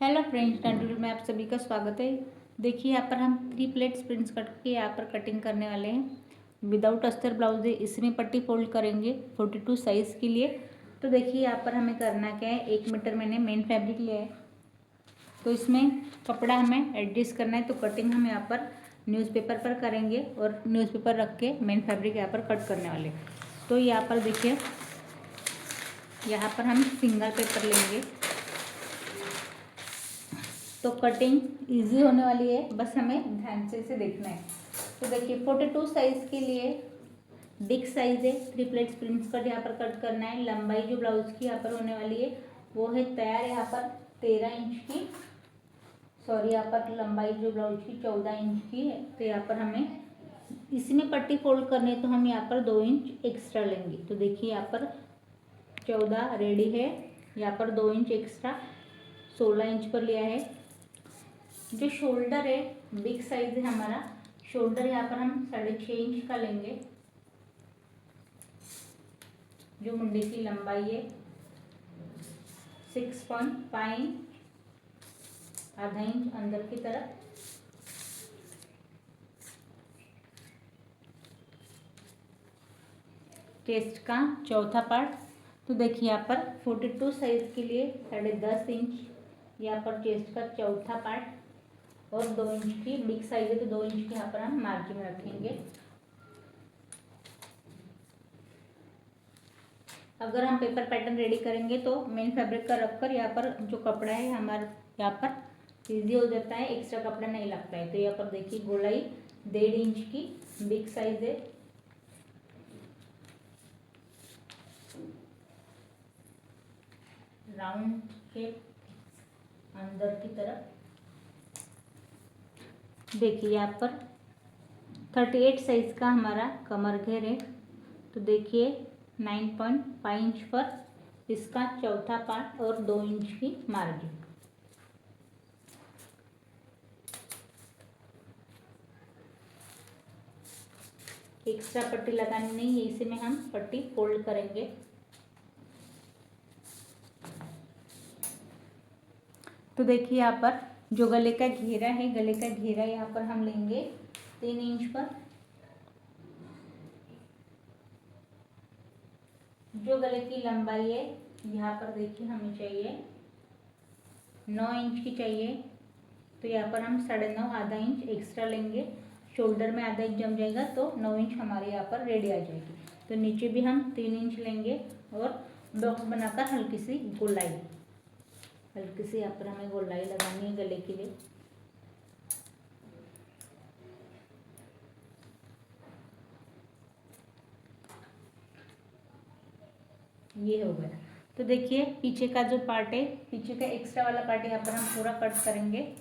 Hello friends, tutorial में आप सभी का स्वागत है। देखिए यहाँ पर हम 3 प्लेट्स प्रिंट्स कट के यहाँ पर कटिंग करने वाले हैं। विदाउट अस्तर ब्लाउज है, इसमें पट्टी फोल्ड करेंगे 42 साइज़ के लिए। तो देखिए यहाँ पर हमें करना क्या है, 1 मीटर मैंने मेन फैब्रिक लिया है, तो इसमें कपड़ा हमें एडजस्ट करना है। तो कटिंग हम यहाँ पर न्यूज़पेपर पर करेंगे और न्यूज़पेपर रख के मेन फैब्रिक यहाँ पर कट करने वाले। तो यहाँ पर देखिए, यहाँ पर हम सिंगल पेपर लेंगे तो कटिंग इजी होने वाली है, बस हमें ध्यान से इसे देखना है। तो देखिए 42 साइज़ के लिए बिग साइज़ है, 3 प्लेट्स प्रिंट्स कट यहाँ पर कट करना है। लंबाई जो ब्लाउज की यहाँ पर होने वाली है वो है तैयार यहाँ पर 13 इंच की, यहाँ पर लंबाई जो ब्लाउज की 14 इंच की है। तो यहाँ पर हमें इसमें पट्टी फोल्ड करनी है, तो हम यहाँ पर 2 इंच एक्स्ट्रा लेंगे। तो देखिए यहाँ पर 14 रेडी है, यहाँ पर 2 इंच एक्स्ट्रा 16 इंच पर लिया है। जो शोल्डर है, बिग साइज है हमारा, शोल्डर यहाँ पर हम 6.5 इंच का लेंगे। जो मुंडे की लंबाई है 6.5 इंच, आधा इंच अंदर की तरफ। चेस्ट का चौथा पार्ट, तो देखिए यहाँ पर 42 साइज के लिए 10.5 इंच यहाँ पर चेस्ट का चौथा पार्ट और 2 इंच की बिग साइज है, तो 2 इंच की यहाँ पर हम मार्जिन रखेंगे। अगर हम पेपर पैटर्न रेडी करेंगे तो मेन फैब्रिक का रखकर यहाँ पर जो कपड़ा है हमारा यहाँ पर इजी हो जाता है, एक्स्ट्रा कपड़ा नहीं लगता है। तो यहाँ पर देखिए गोलाई 1.5 इंच की बिग साइज है, राउंड शेप अंदर की तरफ। देखिए यहाँ पर 38 साइज का हमारा कमर घेर है, तो देखिए 9.5 इंच पर इसका चौथा पार्ट और 2 इंच की मार्जिन। एक्स्ट्रा पट्टी लगानी नहीं है, इसी में हम पट्टी फोल्ड करेंगे। तो देखिए यहाँ पर जो गले का घेरा है, गले का घेरा यहाँ पर हम लेंगे 3 इंच पर। जो गले की लंबाई है यहाँ पर देखिए हमें चाहिए 9 इंच की चाहिए, तो यहाँ पर हम 9.5 आधा इंच एक्स्ट्रा लेंगे। शोल्डर में आधा इंच जम जाएगा तो 9 इंच हमारे यहाँ पर रेडी आ जाएगी। तो नीचे भी हम 3 इंच लेंगे और बॉक्स बनाकर हल्की सी गोलाई, हल्की सी यहाँ पर हमें गोलाई लगानी है गले के लिए। ये हो गया। तो देखिए पीछे का जो पार्ट है, पीछे का एक्स्ट्रा वाला पार्ट यहाँ पर हम पूरा कट करेंगे।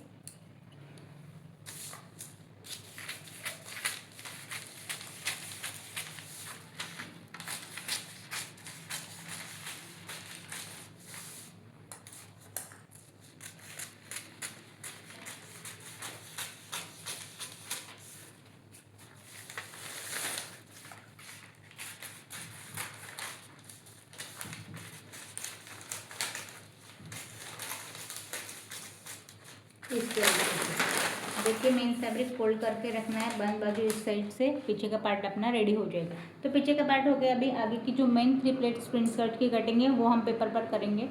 देखिए मेन फैब्रिक फोल्ड करके रखना है, बंद बाजू इस साइड से पीछे का पार्ट अपना रेडी हो जाएगा। तो पीछे का पार्ट हो गया। अभी आगे की जो मेन 3 प्लेट्स प्रिंट शर्ट की कटिंग है वो हम पेपर पर करेंगे।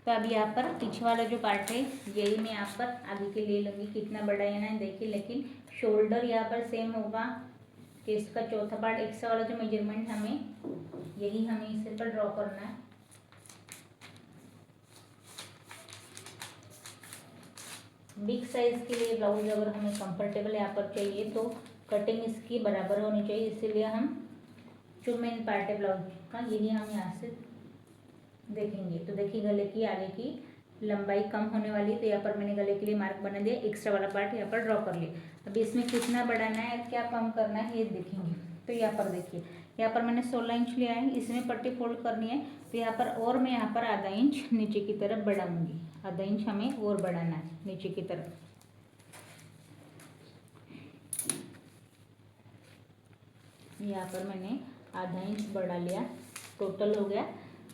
तो अभी यहाँ पर पीछे वाला जो पार्ट है यही मैं यहाँ पर आगे के लिए लूँगी। कितना बड़ा है ना देखिए, लेकिन शोल्डर यहाँ पर सेम होगा। चेस्ट का चौथा पार्ट एक्स्ट्रा वाला जो मेजरमेंट हमें यही हमें इसे पर ड्रॉ करना है। बिग साइज के लिए ब्लाउज अगर हमें कंफर्टेबल यहाँ पर चाहिए तो कटिंग इसकी बराबर होनी चाहिए, इसीलिए हम जो मेन पार्ट है ब्लाउज का यही हम यहाँ से देखेंगे। तो देखिए गले की आगे की लंबाई कम होने वाली है, तो यहाँ पर मैंने गले के लिए मार्क बना दिया, एक्स्ट्रा वाला पार्ट यहाँ पर ड्रॉ कर लिया। अभी इसमें कितना बढ़ाना है, क्या कम करना है ये देखेंगे। तो यहाँ पर देखिए, यहाँ पर मैंने 16 इंच लिया है, इसमें पट्टी फोल्ड करनी है। तो यहाँ पर और मैं यहाँ पर आधा इंच नीचे की तरफ बढ़ाऊंगी, आधा इंच हमें और बढ़ाना है नीचे की तरफ। यहाँ पर मैंने आधा इंच बढ़ा लिया, टोटल हो गया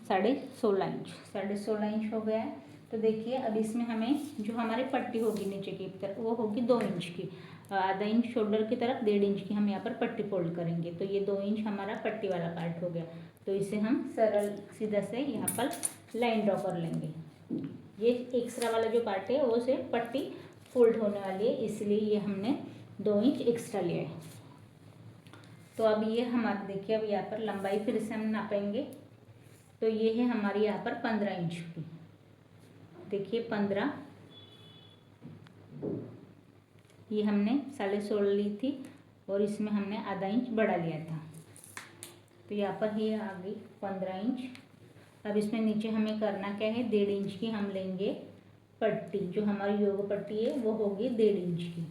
16.5 इंच, 16.5 इंच हो गया है। तो देखिए अब इसमें हमें जो हमारी पट्टी होगी नीचे की तरफ वो होगी 2 इंच की, आधा इंच शोल्डर की तरफ, 1.5 इंच की हम यहाँ पर पट्टी फोल्ड करेंगे। तो ये 2 इंच हमारा पट्टी वाला पार्ट हो गया। तो इसे हम सरल सीधा से यहाँ पर लाइन ड्रॉ कर लेंगे। ये एक्स्ट्रा वाला जो पार्ट है वो से पट्टी फोल्ड होने वाली है, इसलिए ये हमने 2 इंच एक्स्ट्रा लिया है। तो अब ये हमारे देखिए अब यहाँ पर लंबाई फिर से हम नापेंगे। तो ये है हमारी यहाँ पर 15 इंच की, देखिए 15, ये हमने 16.5 ली थी और इसमें हमने आधा इंच बढ़ा लिया था। तो यहाँ पर ये आ गई 15 इंच। अब इसमें नीचे हमें करना क्या है, 1.5 इंच की हम लेंगे पट्टी, जो हमारी योग पट्टी है वो होगी 1.5 इंच की।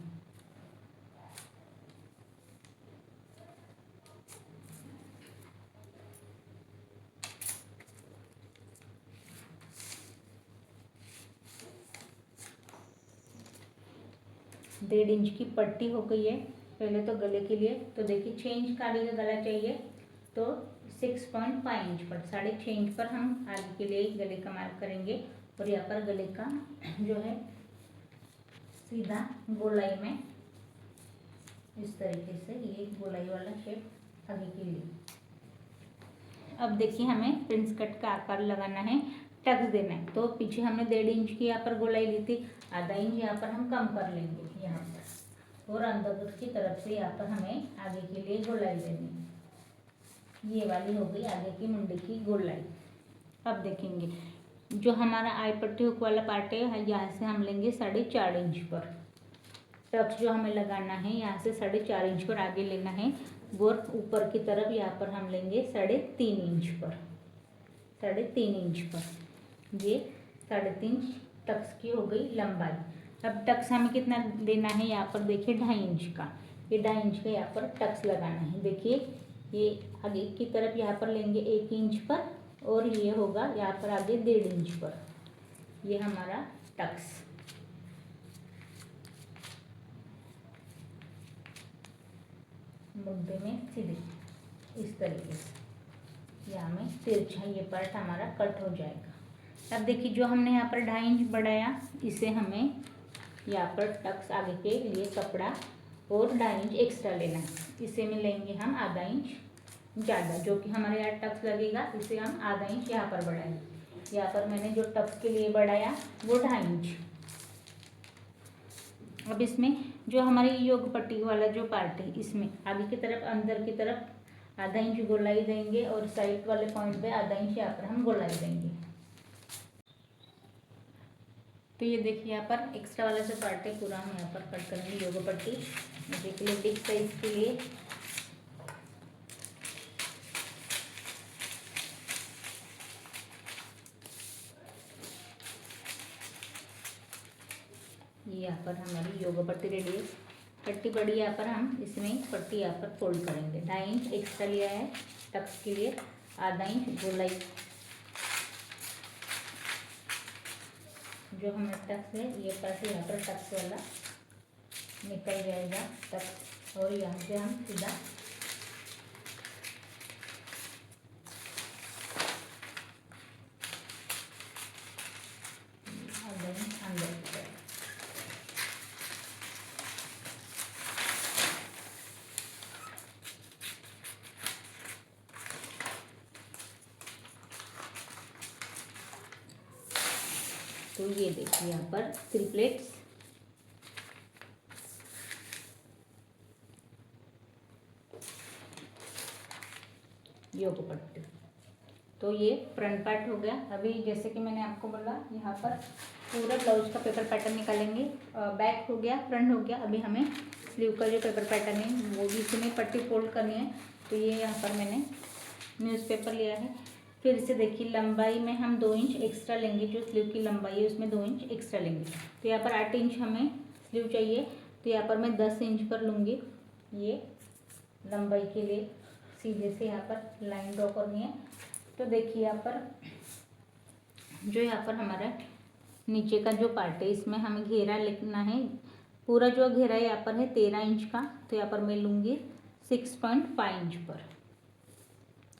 डेढ़ इंच की पट्टी हो गई है। पहले तो गले के लिए तो देखिए 6 इंच का आगे का गला चाहिए, तो 6.5 इंच पर 6.5 इंच पर हम आगे के लिए गले का मार्क करेंगे। और यहाँ पर गले का जो है सीधा गोलाई में इस तरीके से ये गोलाई वाला शेप आगे के लिए। अब देखिए हमें प्रिंस कट का आकार लगाना है, टक्स देना है। तो पीछे हमने 1.5 इंच की यहाँ पर गोलाई ली थी, आधा इंच यहाँ पर हम कम कर लेंगे यहाँ पर, और अंदर की तरफ से यहाँ पर हमें आगे के लिए गोलाई देनी है। ये वाली हो गई आगे की मुंडी की गोलाई। अब देखेंगे जो हमारा आई पट्टी हुक वाला पार्ट है यहाँ से हम लेंगे 4.5 इंच पर। टक्स जो हमें लगाना है यहाँ से 4.5 इंच पर आगे लेना है, और ऊपर की तरफ यहाँ पर हम लेंगे 3.5 इंच पर, 3.5 इंच पर। ये 3.5 टक्स की हो गई लंबाई। अब टक्स हमें कितना देना है, यहाँ पर देखिए 2.5 इंच का, ये 2.5 इंच का यहाँ पर टक्स लगाना है। देखिए ये आगे की तरफ यहाँ पर लेंगे 1 इंच पर, और ये होगा यहाँ पर आगे 1.5 इंच पर। ये हमारा टक्स। मुद्दे में सीधे इस तरीके से यहाँ में तिरछा ये पार्ट हमारा कट हो जाएगा। अब देखिए जो हमने यहाँ पर 2.5 इंच बढ़ाया, इसे हमें यहाँ पर टक्स आगे के लिए कपड़ा और 2.5 इंच एक्स्ट्रा लेना है। इसे में लेंगे हम आधा इंच ज़्यादा, जो कि हमारे यहाँ टक्स लगेगा, इसे हम आधा इंच यहाँ पर बढ़ाएंगे। यहाँ पर मैंने जो टक्स के लिए बढ़ाया वो 2.5 इंच। अब इसमें जो हमारी योग पट्टी वाला जो पार्ट है, इसमें आगे की तरफ अंदर की तरफ आधा इंच गोलाई देंगे, और साइड वाले पॉइंट पे आधा इंच यहाँ पर हम गोलाई देंगे। तो ये देखिए यहाँ पर एक्स्ट्रा वाला जो पार्ट है पूरा हम यहाँ पर कट करेंगे योग पट्टी। देख लिए बिग साइज के लिए यहाँ पर हमारी योग पट्टी रेडी है। पट्टी पड़ी यहाँ पर हम इसमें पट्टी यहाँ पर फोल्ड करेंगे। 2.5 इंच एक्स्ट्रा लिया है टक्स के लिए, आधा इंच गोलाई जो हमारा टक्स है ये पास यहाँ पर टक्स वाला निकल जाएगा टक्स, और यहाँ से हम सीधा आधा इंच अंदर की तरफ। तो ये देखिए यहाँ पर ट्रिपलेट्स योग पट्टी। तो ये फ्रंट पार्ट हो गया। अभी जैसे कि मैंने आपको बोला यहाँ पर पूरा ब्लाउज का पेपर पैटर्न निकालेंगे। बैक हो गया, फ्रंट हो गया। अभी हमें स्लीव का जो पेपर पैटर्न है वो भी इसमें पट्टी फोल्ड करनी है। तो ये यहाँ पर मैंने न्यूज़पेपर लिया है। फिर से देखिए लंबाई में हम 2 इंच एक्स्ट्रा लेंगे, जो स्लीव की लंबाई है उसमें 2 इंच एक्स्ट्रा लेंगे। तो यहाँ पर 8 इंच हमें स्लीव चाहिए, तो यहाँ पर मैं 10 इंच पर लूँगी। ये लंबाई के लिए सीधे से यहाँ पर लाइन ड्रॉ करनी है। तो देखिए यहाँ पर जो यहाँ पर हमारा नीचे का जो पार्ट है इसमें हमें घेरा लिखना है। पूरा जो घेरा यहाँ पर है 13 इंच का, तो यहाँ पर मैं लूँगी 6.5 इंच पर।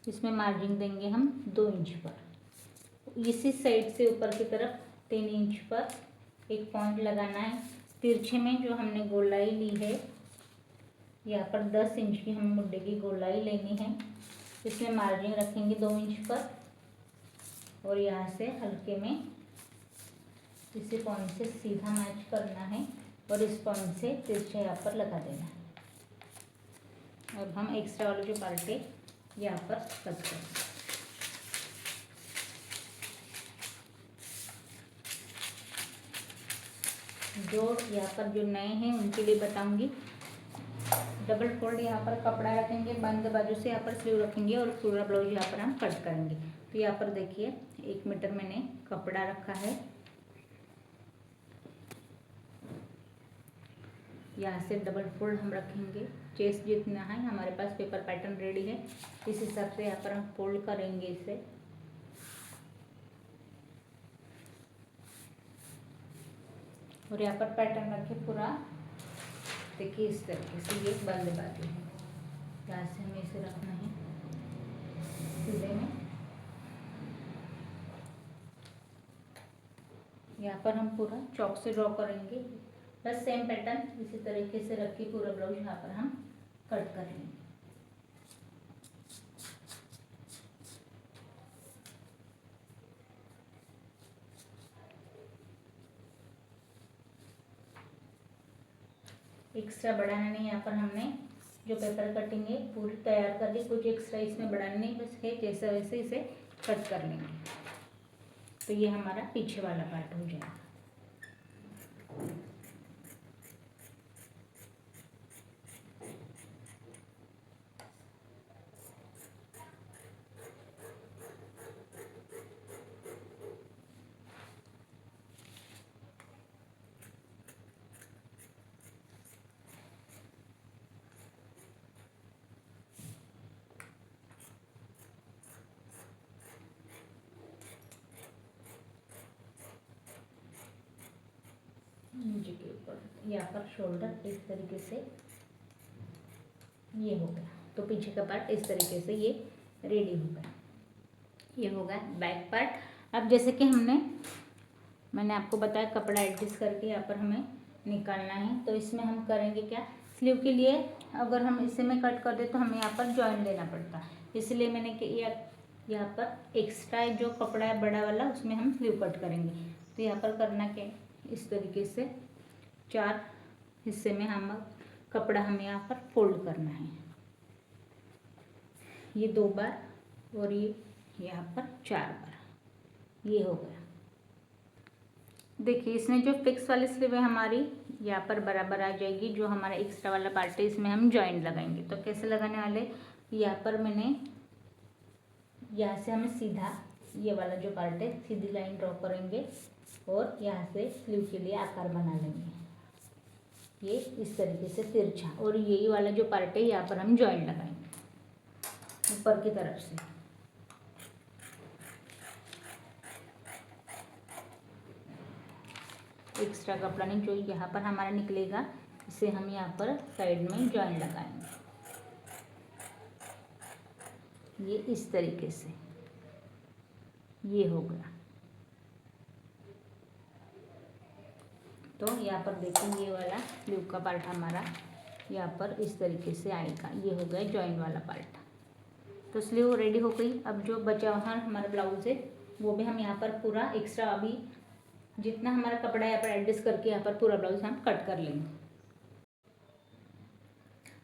इसमें मार्जिन देंगे हम 2 इंच पर। इसी साइड से ऊपर की तरफ 3 इंच पर एक पॉइंट लगाना है। तिरछे में जो हमने गोलाई ली है, यहाँ पर 10 इंच की हमें मुड्ढे की गोलाई लेनी है। इसमें मार्जिन रखेंगे 2 इंच पर और यहाँ से हल्के में इसी पॉइंट से सीधा मैच करना है और इस पॉइंट से तिरछा यहाँ पर लगा देना है। अब हम एक्स्ट्रा वाले जो पार्ट है यहाँ पर कट करेंगे। जो यहाँ पर जो नए हैं उनके लिए बताऊंगी, डबल फोल्ड यहाँ पर कपड़ा रखेंगे, बंद बाजू से यहाँ पर स्लीव रखेंगे और पूरा ब्लाउज यहाँ पर हम कट करेंगे। तो यहाँ पर देखिए 1 मीटर मैंने कपड़ा रखा है। यहाँ से डबल फोल्ड हम रखेंगे, चेस्ट जितना है हमारे पास पेपर पैटर्न रेडी है, इस हिसाब से यहाँ पर हम फोल्ड करेंगे इसे। और यहाँ पर पैटर्न रखे पूरा, देखिए इस तरीके से ये बंद बाजू है। यहाँ से हमें इसे रखना है सीधे में। यहाँ पर हम पूरा चौक से ड्रॉ करेंगे, बस सेम पैटर्न इसी तरीके से रख के पूरा ब्लाउज यहाँ पर हम कट कर लेंगे। एक्स्ट्रा बढ़ाना नहीं, यहाँ पर हमने जो पेपर कटिंग है पूरी तैयार कर ली, कुछ एक्स्ट्रा इसमें बढ़ाना नहीं, बस है जैसे वैसे इसे कट कर लेंगे। तो ये हमारा पीछे वाला पार्ट हो जाएगा। नीचे के ऊपर यहाँ पर शोल्डर इस तरीके से ये हो गया। तो पीछे का पार्ट इस तरीके से ये रेडी हो गया। ये हो गया बैक पार्ट। अब जैसे कि मैंने आपको बताया कपड़ा एडजस्ट करके यहाँ पर हमें निकालना है। तो इसमें हम करेंगे क्या, स्लीव के लिए अगर हम इसे में कट कर दे तो हमें यहाँ पर जॉइन लेना पड़ता, इसलिए मैंने यहाँ पर एक्स्ट्रा जो कपड़ा है बड़ा वाला उसमें हम स्लीव कट करेंगे। तो यहाँ पर करना क्या, इस तरीके से 4 हिस्से में हम कपड़ा हमें यहाँ पर फोल्ड करना है, ये 2 बार और ये यहाँ पर 4 बार। ये हो गया। देखिए इसमें जो फिक्स वाली स्लीव है हमारी यहाँ पर बराबर आ जाएगी, जो हमारा एक्स्ट्रा वाला पार्ट है इसमें हम जॉइंट लगाएंगे। तो कैसे लगाने वाले, यहाँ पर मैंने यहाँ से हमें सीधा ये वाला जो पार्ट है सीधी लाइन ड्रॉ करेंगे और यहाँ से स्लीव के लिए आकार बना लेंगे, ये इस तरीके से तिरछा। और यही वाला जो पार्ट है यहाँ पर हम जॉइंट लगाएंगे ऊपर की तरफ से। एक्स्ट्रा कपड़ा नहीं जो यहाँ पर हमारा निकलेगा इसे हम यहाँ पर साइड में जॉइंट लगाएंगे, ये इस तरीके से। ये हो गया। तो यहाँ पर देखिए ये वाला स्लीव का पार्ट हमारा यहाँ पर इस तरीके से आएगा। ये हो गया जॉइंट वाला पार्ट। तो स्लीव रेडी हो गई। अब जो बचा हुआ हमारा ब्लाउज है वो भी हम यहाँ पर पूरा एक्स्ट्रा अभी जितना हमारा कपड़ा यहाँ पर एडजस्ट करके यहाँ पर पूरा ब्लाउज हम कट कर लेंगे।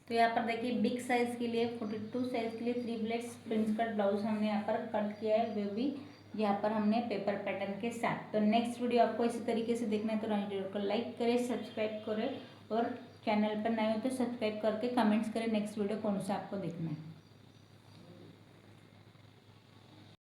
तो यहाँ पर देखिए बिग साइज़ के लिए 42 साइज़ के लिए 3 प्लेट्स प्रिंस कट ब्लाउज हमने यहाँ पर कट किया है, वो भी यहाँ पर हमने पेपर पैटर्न के साथ। तो नेक्स्ट वीडियो आपको इसी तरीके से देखना है तो वीडियो को लाइक करें, सब्सक्राइब करें और चैनल पर नए हो तो सब्सक्राइब करके कमेंट्स करें नेक्स्ट वीडियो कौन सा आपको देखना है।